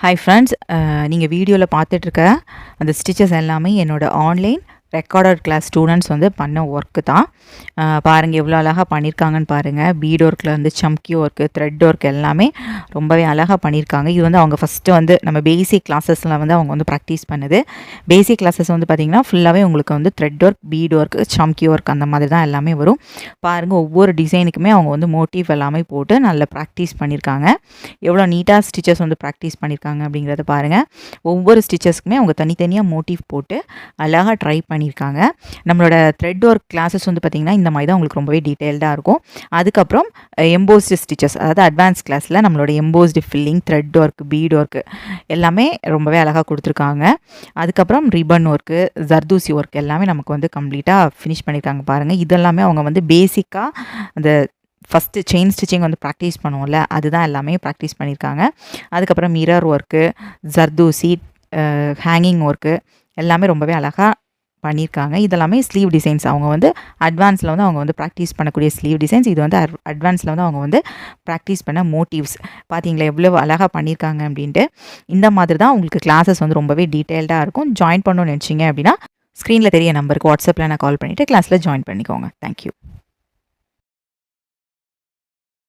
Hi friends, நீங்கள் வீடியோவில் பார்த்துட்ருக்க அந்த ஸ்டிச்சஸ் எல்லாமே என்னோடய ஆன்லைன் ரெக்கார்டட் கிளாஸ் ஸ்டூடெண்ட்ஸ் வந்து பண்ண ஒர்க்கு தான். பாருங்கள் எவ்வளோ அழகாக பண்ணியிருக்காங்கன்னு பாருங்கள். பீட் ஒர்க்கில் வந்து சம்கி ஒர்க்கு, த்ரெட் ஒர்க் எல்லாமே ரொம்பவே அழகாக பண்ணியிருக்காங்க. இது வந்து அவங்க ஃபஸ்ட்டு வந்து நம்ம பேசிக் கிளாஸஸில் வந்து அவங்க வந்து ப்ராக்டிஸ் பண்ணுது. பேசிக் கிளாஸஸ் வந்து பார்த்திங்கன்னா ஃபுல்லாகவே உங்களுக்கு வந்து த்ரெட் ஒர்க், பீட் ஒர்க், சம்கி ஒர்க் அந்த மாதிரி தான் எல்லாமே வரும். பாருங்கள் ஒவ்வொரு டிசைனுக்குமே அவங்க வந்து மோட்டிவ் எல்லாமே போட்டு நல்லா ப்ராக்டிஸ் பண்ணியிருக்காங்க. எவ்வளோ நீட்டாக ஸ்டிச்சஸ் வந்து ப்ராக்டிஸ் பண்ணியிருக்காங்க அப்படிங்கிறத பாருங்கள். ஒவ்வொரு ஸ்டிச்சஸ்க்குமே அவங்க தனித்தனியாக மோட்டிவ் போட்டு அழகாக ட்ரை பண்ணியிருக்காங்க. நம்மளோட த்ரெட் ஒர்க் கிளாஸஸ் வந்து பார்த்திங்கன்னா இந்த மாதிரி தான் உங்களுக்கு ரொம்பவே டீட்டெயில்டாக இருக்கும். அதுக்கப்புறம் எம்போஸ்டு ஸ்டிச்சஸ், அதாவது அட்வான்ஸ் கிளாஸில் நம்மளோட embossed filling, thread work, beat work எல்லாமே ரொம்பவே அழகாக கொடுத்துருக்காங்க. அதுக்கப்புறம் ரிப்பன் ஒர்க்கு, ஜர்தூசி ஒர்க் எல்லாமே நமக்கு வந்து கம்ப்ளீட்டாக ஃபினிஷ் பண்ணியிருக்காங்க. பாருங்கள் இதெல்லாமே அவங்க வந்து பேசிக்காக அந்த ஃபஸ்ட்டு செயின் ஸ்டிச்சிங் வந்து ப்ராக்டிஸ் பண்ணுவோம்ல, அதுதான் எல்லாமே ப்ராக்டிஸ் பண்ணியிருக்காங்க. அதுக்கப்புறம் mirror work, zardozi, hanging work எல்லாமே ரொம்பவே அழகாக பண்ணியிருக்காங்க. இதெல்லாமே ஸ்லீவ் டிசைன்ஸ். அவங்க வந்து அட்வான்ஸில் வந்து அவங்க வந்து ப்ராக்டிஸ் பண்ணக்கூடிய ஸ்லீவ் டிசைன்ஸ். இது வந்து அட்வான்ஸில் வந்து அவங்க வந்து ப்ராக்டிஸ் பண்ண மோட்டிவ்ஸ். பார்த்தீங்களா எவ்வளோ அழகாக பண்ணியிருக்காங்க அப்படின்ட்டு. இந்த மாதிரி தான் உங்களுக்கு கிளாஸஸ் வந்து ரொம்பவே டீட்டெயில்டாக இருக்கும். ஜாயின் பண்ணணும்னு நினச்சிங்க அப்படின்னா ஸ்க்ரீனில் தெரிய நம்பருக்கு வாட்ஸ்அப்பில் நான் கால் பண்ணிவிட்டு கிளாஸில் ஜாயின் பண்ணிக்கோங்க. தேங்க்யூ.